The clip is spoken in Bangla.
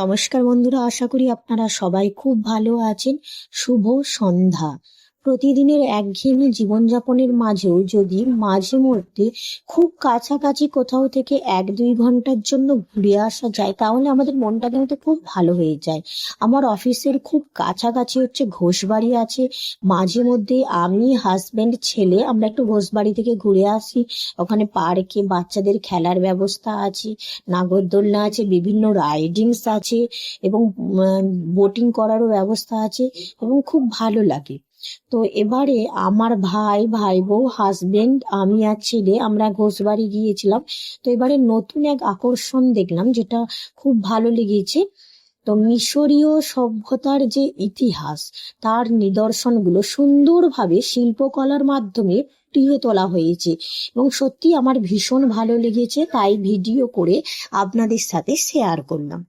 নমস্কার বন্ধুরা, আশা করি আপনারা সবাই খুব ভালো আছেন। শুভ সন্ধ্যা। প্রতিদিনের একঘেয়েমি জীবনযাপনের মাঝেও যদি মাঝে মধ্যে খুব কাছাকাছি কোথাও থেকে 1-2 ঘন্টার জন্য ঘুরে আসা যায়, তাহলে আমাদের মনটা কিন্তু খুব ভালো হয়ে যায়। আমার অফিসের খুব কাছাকাছি হচ্ছে ঘোষবাড়ি আছে। মাঝে মধ্যে আমি, হাজবেন্ড, ছেলে আমরা একটু ঘোষবাড়ি থেকে ঘুরে আসি। ওখানে পার্কে বাচ্চাদের খেলার ব্যবস্থা আছে, নাগরদোলনা আছে, বিভিন্ন রাইডিংস আছে এবং বোটিং করারও ব্যবস্থা আছে এবং খুব ভালো লাগে। তো এবারে আমার ভাই বউ, হাজবেন্ড, আমি আর ছেলে আমরা ঘোষবাড়ি গিয়েছিলাম। তো এবারে নতুন এক আকর্ষণ দেখলাম, যেটা খুব ভালো লেগেছে। তো মিশরীয় সভ্যতার যে ইতিহাস, তার নিদর্শনগুলো সুন্দরভাবে শিল্পকলার মাধ্যমে ফুটিয়ে তোলা হয়েছে এবং সত্যি আমার ভীষণ ভালো লেগেছে, তাই ভিডিও করে আপনাদের সাথে শেয়ার করলাম।